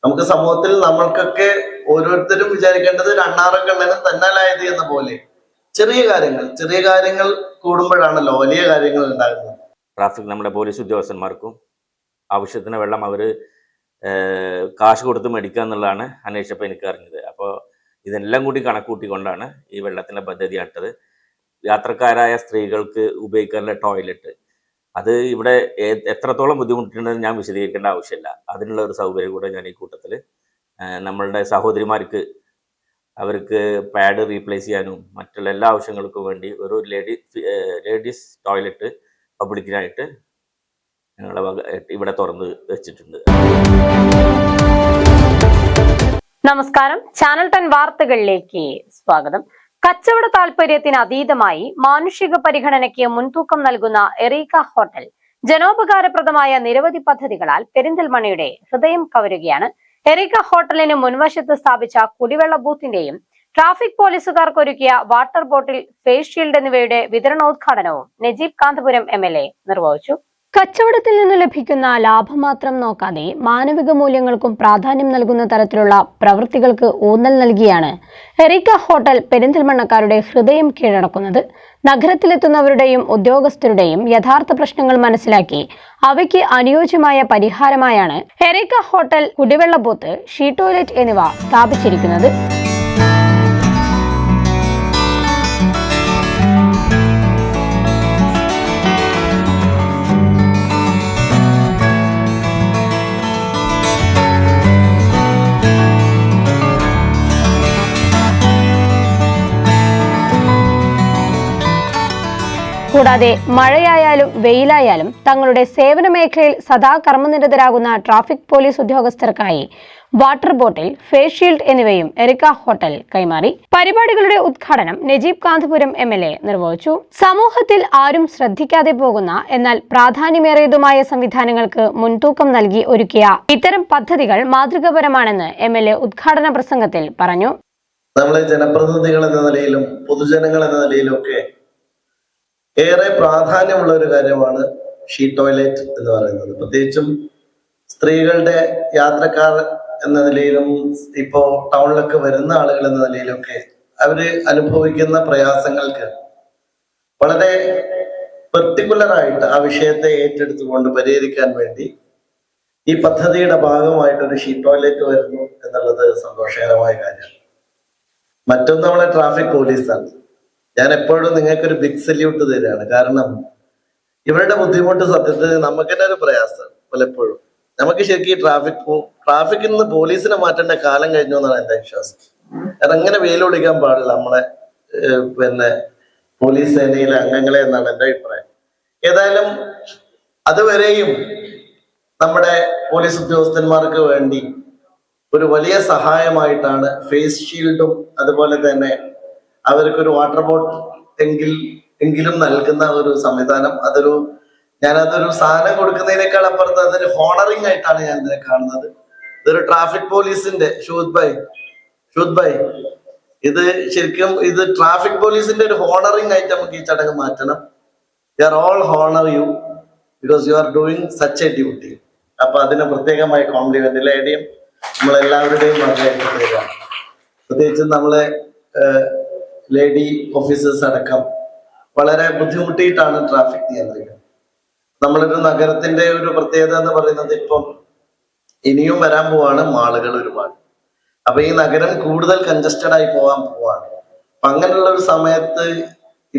നമുക്ക് സമൂഹത്തിൽ നമ്മൾക്കൊക്കെ ഓരോരുത്തരും വിചാരിക്കേണ്ടത് അണ്ണാറക്കണ്ണനും തന്നാലായത് എന്ന പോലെ ചെറിയ കാര്യങ്ങൾ കൂടുമ്പോഴാണല്ലോ വലിയ കാര്യങ്ങൾ ഉണ്ടാകുന്നത്. ട്രാഫിക് നമ്മുടെ പോലീസ് ഉദ്യോഗസ്ഥന്മാർക്കും ആവശ്യത്തിന് വെള്ളം അവർ കാശ് കൊടുത്ത് മേടിക്കുക എന്നുള്ളതാണ് അന്വേഷിച്ചപ്പോൾ എനിക്ക് അറിഞ്ഞത്. അപ്പോൾ ഇതെല്ലാം കൂടി കണക്കൂട്ടിക്കൊണ്ടാണ് ഈ വെള്ളത്തിൻ്റെ പദ്ധതി ഇട്ടത്. യാത്രക്കാരായ സ്ത്രീകൾക്ക് ഉപയോഗിക്കാനുള്ള ടോയ്ലറ്റ് അത് ഇവിടെ എത്രത്തോളം ബുദ്ധിമുട്ടുണ്ടെന്ന് ഞാൻ വിശദീകരിക്കേണ്ട ആവശ്യമില്ല. അതിനുള്ള ഒരു സൗകര്യം കൂടെ ഞാൻ ഈ കൂട്ടത്തിൽ നമ്മളുടെ സഹോദരിമാർക്ക് അവർക്ക് പാഡ് റീപ്ലേസ് ചെയ്യാനും മറ്റുള്ള എല്ലാ ആവശ്യങ്ങൾക്കും വേണ്ടി ഒരു ലേഡീസ് ടോയ്ലറ്റ് പബ്ലിക്കിനായിട്ട് ഞങ്ങളെ ഇവിടെ തുറന്ന് വെച്ചിട്ടുണ്ട്. നമസ്കാരം, ചാനൽ 10 വാർത്തകളിലേക്ക് സ്വാഗതം. കച്ചവട താൽപര്യത്തിന് അതീതമായി മാനുഷിക പരിഗണനയ്ക്ക് മുൻതൂക്കം നൽകുന്ന എറീക്ക ഹോട്ടൽ ജനോപകാരപ്രദമായ നിരവധി പദ്ധതികളാൽ പെരിന്തൽമണ്ണയുടെ ഹൃദയം കവരുകയാണ്. എറീക്ക ഹോട്ടലിന് മുൻവശത്ത് സ്ഥാപിച്ച കുടിവെള്ള ബൂത്തിന്റെയും ട്രാഫിക് പോലീസുകാർക്കൊരുക്കിയ വാട്ടർ ബോട്ടിൽ, ഫേസ് ഷീൽഡ് എന്നിവയുടെ വിതരണോദ്ഘാടനവും നജീബ് കാന്തപുരം MLA നിർവഹിച്ചു. കച്ചവടത്തിൽ നിന്ന് ലഭിക്കുന്ന ലാഭം മാത്രം നോക്കാതെ മാനവിക മൂല്യങ്ങൾക്കും പ്രാധാന്യം നൽകുന്ന തരത്തിലുള്ള പ്രവൃത്തികൾക്ക് ഊന്നൽ നൽകിയാണ് എറീക്ക ഹോട്ടൽ പെരിന്തൽമണ്ണക്കാരുടെ ഹൃദയം കീഴടക്കുന്നത്. നഗരത്തിലെത്തുന്നവരുടെയും ഉദ്യോഗസ്ഥരുടെയും യഥാർത്ഥ പ്രശ്നങ്ങൾ മനസ്സിലാക്കി അവയ്ക്ക് അനുയോജ്യമായ പരിഹാരമായാണ് എറീക്ക ഹോട്ടൽ കുടിവെള്ള ബൂത്ത്, ഷീ ടോയ്ലറ്റ് എന്നിവ സ്ഥാപിച്ചിരിക്കുന്നത്. കൂടാതെ മഴയായാലും വെയിലായാലും തങ്ങളുടെ സേവന മേഖലയിൽ സദാ കർമ്മനിരതരാകുന്ന ട്രാഫിക് പോലീസ് ഉദ്യോഗസ്ഥർക്കായി വാട്ടർ ബോട്ടിൽ, ഫേസ് ഷീൽഡ് എന്നിവയും എറീക്ക ഹോട്ടൽ കൈമാറി. പരിപാടികളുടെ ഉദ്ഘാടനം നജീബ് കാന്തപുരം MLA നിർവഹിച്ചു. സമൂഹത്തിൽ ആരും ശ്രദ്ധിക്കാതെ പോകുന്ന എന്നാൽ പ്രാധാന്യമേറിയതുമായ സംവിധാനങ്ങൾക്ക് മുൻതൂക്കം നൽകി ഒരുക്കിയ ഇത്തരം പദ്ധതികൾ മാതൃകാപരമാണെന്ന് MLA ഉദ്ഘാടന പ്രസംഗത്തിൽ പറഞ്ഞു. നമ്മളെ ജനപ്രതിനിധികൾ എന്ന നിലയിലും പൊതുജനങ്ങൾ എന്ന നിലയിലും ഒക്കെ ഏറെ പ്രാധാന്യമുള്ള ഒരു കാര്യമാണ് ഷീ ടോയ്ലറ്റ് എന്ന് പറയുന്നത്. പ്രത്യേകിച്ചും സ്ത്രീകളുടെ യാത്രക്കാർ എന്ന നിലയിലും ഇപ്പോ ടൗണിലൊക്കെ വരുന്ന ആളുകൾ എന്ന നിലയിലൊക്കെ അവര് അനുഭവിക്കുന്ന പ്രയാസങ്ങൾക്ക് വളരെ പെർട്ടിക്കുലറായിട്ട് ആ വിഷയത്തെ ഏറ്റെടുത്തുകൊണ്ട് പരിഹരിക്കാൻ വേണ്ടി ഈ പദ്ധതിയുടെ ഭാഗമായിട്ടൊരു ഷീ ടോയ്ലറ്റ് വരുന്നു എന്നുള്ളത് സന്തോഷകരമായ കാര്യമാണ്. മറ്റൊന്ന് നമ്മളെ ട്രാഫിക് പോലീസാണ്. ഞാൻ എപ്പോഴും നിങ്ങൾക്കൊരു ബിഗ് സല്യൂട്ട് തരികയാണ്. കാരണം ഇവരുടെ ബുദ്ധിമുട്ട് സത്യത്തിൽ നമുക്ക് തന്നെ ഒരു പ്രയാസം. പലപ്പോഴും നമുക്ക് ശരിക്കും ട്രാഫിക്കിൽ നിന്ന് പോലീസിനെ മാറ്റേണ്ട കാലം കഴിഞ്ഞു എന്നാണ് എന്റെ വിശ്വാസം. കാരണം അങ്ങനെ വെയിലൊളിക്കാൻ പാടില്ല നമ്മളെ പോലീസ് സേനയിലെ അംഗങ്ങളെ എന്നാണ് എന്റെ അഭിപ്രായം. ഏതായാലും അതുവരെയും നമ്മുടെ പോലീസ് ഉദ്യോഗസ്ഥന്മാർക്ക് വേണ്ടി ഒരു വലിയ സഹായമായിട്ടാണ് ഫേസ് ഷീൽഡും അതുപോലെ തന്നെ അവർക്കൊരു വാട്ടർ ബോട്ടിൽ എങ്കിലും നൽകുന്ന ഒരു സംവിധാനം. ഞാനതൊരു സാധനം കൊടുക്കുന്നതിനേക്കാൾ അപ്പുറത്ത് അതൊരു ഹോണറിംഗ് ആയിട്ടാണ് ഞാൻ ഇതിനെ കാണുന്നത്. ഇതൊരു ട്രാഫിക് പോലീസിന്റെ ഷൂദ് ഭായ് ഇത് ശരിക്കും ട്രാഫിക് പോലീസിന്റെ ഒരു ഹോണറിംഗ് ആയിട്ട് നമുക്ക് ഈ ചടങ്ങ് മാറ്റണം. We are all honour you because you are doing such a duty. അപ്പൊ അതിന് പ്രത്യേകമായ കോംപ്ലിമെന്റ് എല്ലാവരുടെയും നമ്മളെല്ലാവരുടെയും പ്രത്യേകമാണ്. പ്രത്യേകിച്ച് നമ്മളെ ലേഡി ഓഫീസേഴ്സ് അടക്കം വളരെ ബുദ്ധിമുട്ടിയിട്ടാണ് ട്രാഫിക് നിയന്ത്രിക്കുന്നത്. നമ്മളൊരു നഗരത്തിന്റെ ഒരു പ്രത്യേകത എന്ന് പറയുന്നത് ഇപ്പം ഇനിയും വരാൻ പോവാണ് മാളുകൾ ഒരുപാട്. അപ്പൊ ഈ നഗരം കൂടുതൽ കൺജസ്റ്റഡ് ആയി പോവാണ്. അപ്പൊ അങ്ങനെയുള്ള ഒരു സമയത്ത്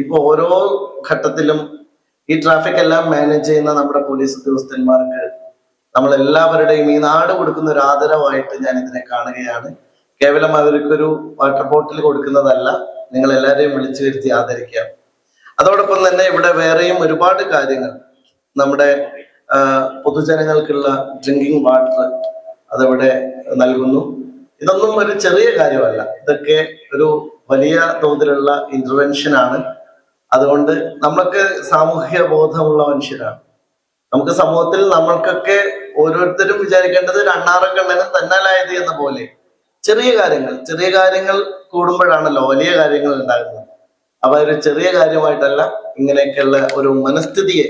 ഇപ്പൊ ഓരോ ഘട്ടത്തിലും ഈ ട്രാഫിക് എല്ലാം മാനേജ് ചെയ്യുന്ന നമ്മുടെ പോലീസ് ഉദ്യോഗസ്ഥന്മാർക്ക് നമ്മളെല്ലാവരുടെയും ഈ നാട് കൊടുക്കുന്ന ഒരു ആദരവായിട്ട് ഞാൻ ഇതിനെ കാണുകയാണ്. കേവലം അവർക്കൊരു വാട്ടർ ബോട്ടിൽ കൊടുക്കുന്നതല്ല, നിങ്ങൾ എല്ലാവരെയും വിളിച്ചു വരുത്തി ആദരിക്കുക. അതോടൊപ്പം തന്നെ ഇവിടെ വേറെയും ഒരുപാട് കാര്യങ്ങൾ, നമ്മുടെ പൊതുജനങ്ങൾക്കുള്ള ഡ്രിങ്കിങ് വാട്ടർ അതിവിടെ നൽകുന്നു. ഇതൊന്നും ഒരു ചെറിയ കാര്യമല്ല, ഇതൊക്കെ ഒരു വലിയ തോതിലുള്ള ഇന്റർവെൻഷനാണ്. അതുകൊണ്ട് നമ്മളൊക്കെ സാമൂഹിക ബോധമുള്ള മനുഷ്യരാണ്. നമുക്ക് സമൂഹത്തിൽ നമ്മൾക്കൊക്കെ ഓരോരുത്തരും വിചാരിക്കേണ്ടത് അണ്ണാറക്കണ്ണനും തന്നാലായത് എന്ന പോലെ ചെറിയ കാര്യങ്ങൾ കൂടുമ്പോഴാണല്ലോ വലിയ കാര്യങ്ങൾ ഉണ്ടാകുന്നത്. അപ്പൊ ഒരു ചെറിയ കാര്യമായിട്ടല്ല, ഇങ്ങനെയൊക്കെയുള്ള ഒരു മനസ്ഥിതിയെ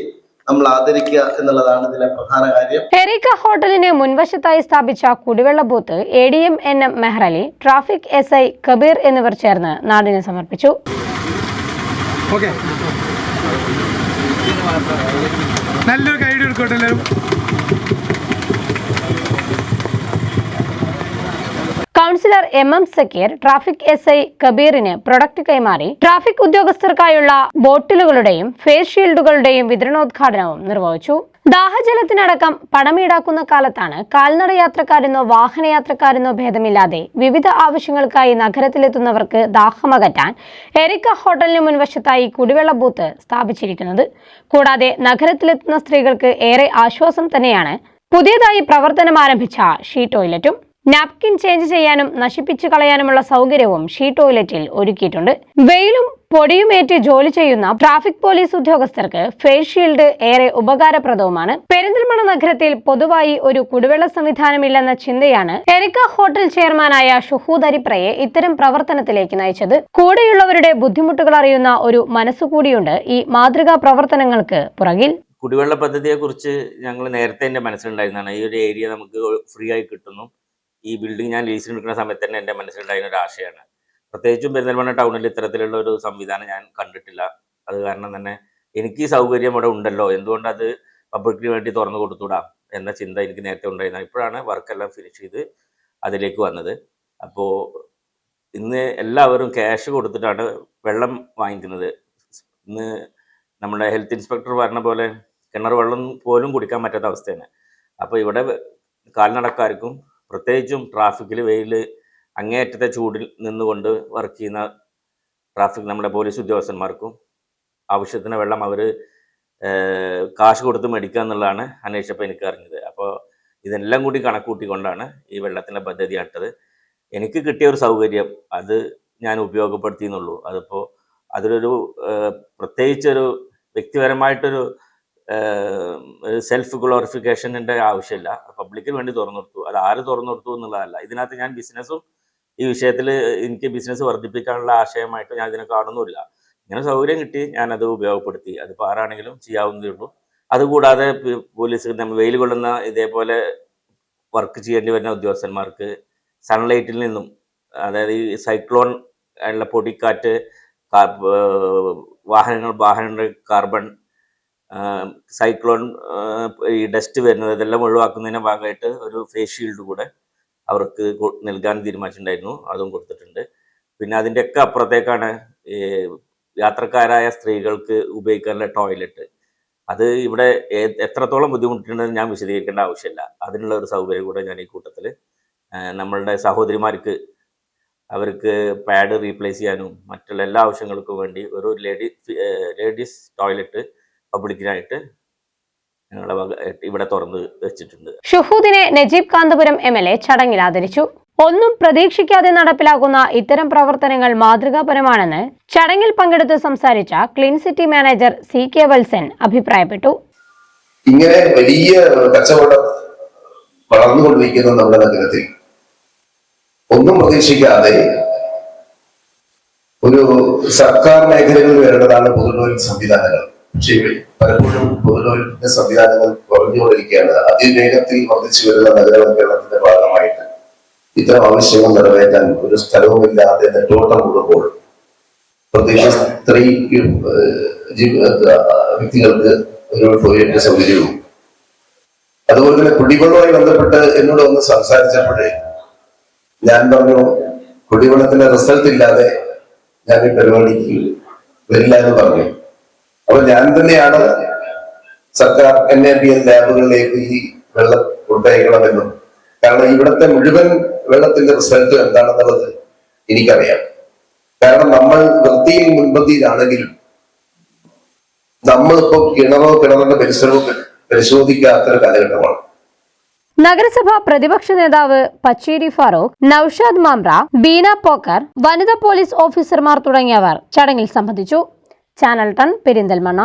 നമ്മൾ ആദരിക്കുക എന്നുള്ളതാണ് ഇതിലെ പ്രധാന കാര്യം. എറീക്ക ഹോട്ടലിന് മുൻവശത്തായി സ്ഥാപിച്ച കുടിവെള്ള booth ADM NM Mehrali, traffic SI Kabir എന്നിവർ ചേർന്ന് നാടിന് സമർപ്പിച്ചു. നല്ലൊരു ഗൈഡ് എടുക്കട്ടെ. Councillor MM Zakir traffic SI കബീറിന് പ്രൊഡക്റ്റ് കൈമാറി. ട്രാഫിക് ഉദ്യോഗസ്ഥർക്കായുള്ള ബോട്ടിലുകളുടെയും ഫേസ് ഷീൽഡുകളുടെയും വിതരണോദ്ഘാടനവും നിർവഹിച്ചു. ദാഹജലത്തിനടക്കം പണം ഈടാക്കുന്ന കാലത്താണ് കാൽനട യാത്രക്കാരെന്നോ വാഹനയാത്രക്കാരെന്നോ ഭേദമില്ലാതെ വിവിധ ആവശ്യങ്ങൾക്കായി നഗരത്തിലെത്തുന്നവർക്ക് ദാഹമകറ്റാൻ എറീക്ക ഹോട്ടലിന് മുൻവശത്തായി കുടിവെള്ള ബൂത്ത് സ്ഥാപിച്ചിരിക്കുന്നത്. കൂടാതെ നഗരത്തിലെത്തുന്ന സ്ത്രീകൾക്ക് ഏറെ ആശ്വാസം തന്നെയാണ് പുതിയതായി പ്രവർത്തനം ആരംഭിച്ച ഷീ ടോയ്ലറ്റും. നാപ്കിൻ ചേഞ്ച് ചെയ്യാനും നശിപ്പിച്ചു കളയാനുമുള്ള സൗകര്യവും ഷീ ടോയ്ലറ്റിൽ ഒരുക്കിയിട്ടുണ്ട്. വെയിലും പൊടിയുമേറ്റ് ജോലി ചെയ്യുന്ന ട്രാഫിക് പോലീസ് ഉദ്യോഗസ്ഥർക്ക് ഫേസ് ഷീൽഡ് ഏറെ ഉപകാരപ്രദവുമാണ്. പെരിന്തൽമണ്ണ നഗരത്തിൽ പൊതുവായി ഒരു കുടിവെള്ള സംവിധാനമില്ലെന്ന ചിന്തയാണ് എറീക്ക ഹോട്ടൽ ചെയർമാനായ ഷുഹൂദ് അരിപ്രയെ ഇത്തരം പ്രവർത്തനത്തിലേക്ക് നയിച്ചത്. കൂടെയുള്ളവരുടെ ബുദ്ധിമുട്ടുകൾ അറിയുന്ന ഒരു മനസ്സുകൂടിയുണ്ട് ഈ മാതൃകാ പ്രവർത്തനങ്ങൾക്ക് പുറകിൽ. കുടിവെള്ള പദ്ധതിയെക്കുറിച്ച് ഞങ്ങൾ നേരത്തെ എൻ്റെ മനസ്സിലുണ്ടായിരുന്നതാണ്. ഈ ഒരു ഏരിയ നമുക്ക് ഫ്രീ ആയി കിട്ടുന്നു. ഈ ബിൽഡിംഗ് ഞാൻ ലീസിന് എടുക്കുന്ന സമയത്ത് തന്നെ എൻ്റെ മനസ്സിലുണ്ടായിരുന്ന ഒരു ആശയമാണ്. പ്രത്യേകിച്ചും പെരിന്തൽമണ്ണ ടൗണിൽ ഇത്തരത്തിലുള്ള ഒരു സംവിധാനം ഞാൻ കണ്ടിട്ടില്ല. അത് കാരണം തന്നെ എനിക്ക് ഈ സൗകര്യം ഇവിടെ ഉണ്ടല്ലോ, എന്തുകൊണ്ട് അത് പബ്ലിക്കിന് വേണ്ടി തുറന്നു കൊടുത്തുകൂടാ എന്ന ചിന്ത എനിക്ക് നേരത്തെ ഉണ്ടായിരുന്നത്. ഇപ്പോഴാണ് വർക്കെല്ലാം ഫിനിഷ് ചെയ്ത് അതിലേക്ക് വന്നത്. അപ്പോൾ ഇന്ന് എല്ലാവരും ക്യാഷ് കൊടുത്തിട്ടാണ് വെള്ളം വാങ്ങിക്കുന്നത്. ഇന്ന് നമ്മുടെ ഹെൽത്ത് ഇൻസ്പെക്ടർ പറഞ്ഞ പോലെ കിണർ വെള്ളം പോലും കുടിക്കാൻ പറ്റാത്ത അവസ്ഥയാണ്. അപ്പോൾ ഇവിടെ കാൽനടക്കാർക്കും പ്രത്യേകിച്ചും ട്രാഫിക്കിൽ വെയിൽ അങ്ങേയറ്റത്തെ ചൂടിൽ നിന്നുകൊണ്ട് വർക്ക് ചെയ്യുന്ന നമ്മുടെ പോലീസ് ഉദ്യോഗസ്ഥന്മാർക്കും ആവശ്യത്തിന് വെള്ളം അവർ കാശ് കൊടുത്ത് മേടിക്കുക എന്നുള്ളതാണ് അന്വേഷിച്ചപ്പോൾ എനിക്ക് അറിഞ്ഞത്. അപ്പോൾ ഇതെല്ലാം കൂടി കണക്കൂട്ടിക്കൊണ്ടാണ് ഈ വെള്ളത്തിൻ്റെ പദ്ധതി ആട്ടത്. എനിക്ക് കിട്ടിയ ഒരു സൗകര്യം അത് ഞാൻ ഉപയോഗപ്പെടുത്തിയെന്നുള്ളൂ. അതിപ്പോൾ അതിലൊരു പ്രത്യേകിച്ചൊരു വ്യക്തിപരമായിട്ടൊരു സെൽഫ് ഗ്ലോറിഫിക്കേഷൻ്റെ ആവശ്യമില്ല. പബ്ലിക്കിന് വേണ്ടി തുറന്നു കൊടുത്തു. അത് ആര് തുറന്നു കൊടുത്തു എന്നുള്ളതല്ല. ഇതിനകത്ത് ഞാൻ ബിസിനസ്സും ഈ വിഷയത്തിൽ എനിക്ക് ബിസിനസ് വർദ്ധിപ്പിക്കാനുള്ള ആശയമായിട്ട് ഞാൻ ഇതിനെ കാണുന്നുമില്ല. ഇങ്ങനെ സൗകര്യം കിട്ടി ഞാനത് ഉപയോഗപ്പെടുത്തി. അതിപ്പോൾ ആരാണെങ്കിലും ചെയ്യാവുന്നതേ ഉള്ളൂ. അതുകൂടാതെ പോലീസ് വെയിൽ കൊള്ളുന്ന ഇതേപോലെ വർക്ക് ചെയ്യേണ്ടി വരുന്ന ഉദ്യോഗസ്ഥന്മാർക്ക് സൺലൈറ്റിൽ നിന്നും, അതായത് ഈ സൈക്ലോൺ ഉള്ള പൊടിക്കാറ്റ്, വാഹനങ്ങളുടെ കാർബൺ, സൈക്ലോൺ, ഈ ഡസ്റ്റ് വരുന്നത് ഇതെല്ലാം ഒഴിവാക്കുന്നതിൻ്റെ ഭാഗമായിട്ട് ഒരു ഫേസ് ഷീൽഡ് കൂടെ അവർക്ക് നൽകാൻ തീരുമാനിച്ചിട്ടുണ്ടായിരുന്നു. അതും കൊടുത്തിട്ടുണ്ട്. പിന്നെ അതിൻ്റെയൊക്കെ അപ്പുറത്തേക്കാണ് ഈ യാത്രക്കാരായ സ്ത്രീകൾക്ക് ഉപയോഗിക്കാനുള്ള ടോയ്ലറ്റ്. അത് ഇവിടെ എത്രത്തോളം ബുദ്ധിമുട്ടുണ്ടെന്ന് ഞാൻ വിശദീകരിക്കേണ്ട ആവശ്യമില്ല. അതിനുള്ള ഒരു സൗകര്യം കൂടെ ഞാൻ ഈ കൂട്ടത്തിൽ നമ്മളുടെ സഹോദരിമാർക്ക് അവർക്ക് പാഡ് റീപ്ലേസ് ചെയ്യാനും മറ്റുള്ള എല്ലാ ആവശ്യങ്ങൾക്കും വേണ്ടി ഒരു ലേഡീസ് ടോയ്ലറ്റ് പബ്ലിക്കിനായിട്ട് ഞങ്ങളെ ഇവിടെ തുറന്ന് വെച്ചിട്ടുണ്ട്. ഷുഹൂദിനെ നജീബ് കാന്തപുരം MLA ചടങ്ങിൽ ആദരിച്ചു. ഒന്നും പ്രതീക്ഷിക്കാതെ നടപ്പിലാക്കുന്ന ഇത്തരം പ്രവർത്തനങ്ങൾ മാതൃകാപരമാണെന്ന് ചടങ്ങിൽ പങ്കെടുത്ത് സംസാരിച്ച clean city manager CK Valsan അഭിപ്രായപ്പെട്ടു. ഇങ്ങനെ വലിയ കച്ചവടം വളർന്നുകൊണ്ടിരിക്കുന്ന നമ്മുടെ നഗരത്തിൽ ഒന്നും പ്രതീക്ഷിക്കാതെ ഒരു സർക്കാർ മേഖലകളിൽ വരേണ്ടതാണ് പൊതുടോയ്ലറ്റ് സംവിധാനങ്ങൾ. പക്ഷേ പലപ്പോഴും പൊതുടോയ്ലറ്റിന്റെ സംവിധാനങ്ങൾ കുറഞ്ഞുകൊണ്ടിരിക്കുകയാണ്. അതിവേഗത്തിൽ വർദ്ധിച്ചു വരുന്ന നഗരവൽക്കരണത്തിന്റെ ഭാഗമായിട്ട് ഇത്തരം ആവശ്യങ്ങൾ നിറവേറ്റാൻ ഒരു സ്ഥലവുമില്ലാതെ നെട്ടോട്ടം കൂടുമ്പോൾ പ്രത്യേകിച്ച് സ്ത്രീ വ്യക്തികൾക്ക് ഒരു ടോയ്ലറ്റ് സൗകര്യവും അതുപോലെ തന്നെ കുടിവെള്ളവുമായി ബന്ധപ്പെട്ട് എന്നോട് ഒന്ന് സംസാരിച്ചപ്പോഴേ ഞാൻ പറഞ്ഞു, കുടിവെള്ളത്തിന്റെ റിസൾട്ട് ഇല്ലാതെ ഞാൻ ഈ പരിപാടിക്ക് വരില്ല എന്ന് പറഞ്ഞു. അപ്പൊ ഞാൻ തന്നെയാണ് സർക്കാർ NABL ലാബുകളിലേക്ക് ഈ വെള്ളം കൊടുത്തയക്കണമെന്നും, കാരണം ഇവിടുത്തെ മുഴുവൻ വെള്ളത്തിന്റെ റിസൾട്ട് എന്താണെന്നുള്ളത് എനിക്കറിയാം. കാരണം നമ്മൾ വൃത്തിയിൽ മുൻപന്തിയിലാണെങ്കിലും നമ്മളിപ്പോ കിണറിന്റെ പരിസരവും പരിശോധിക്കാത്തൊരു കാലഘട്ടമാണ്. നഗരസഭ പ്രതിപക്ഷ നേതാവ് പച്ചേരി ഫാറൂഖ്, നൌഷാദ് മാമ്ര, ബീന പോക്കർ, വനിതാ പോലീസ് ഓഫീസർമാർ തുടങ്ങിയവർ ചടങ്ങിൽ സംബന്ധിച്ചു. ചാനൽ 10 പെരിന്തൽമണ്ണ.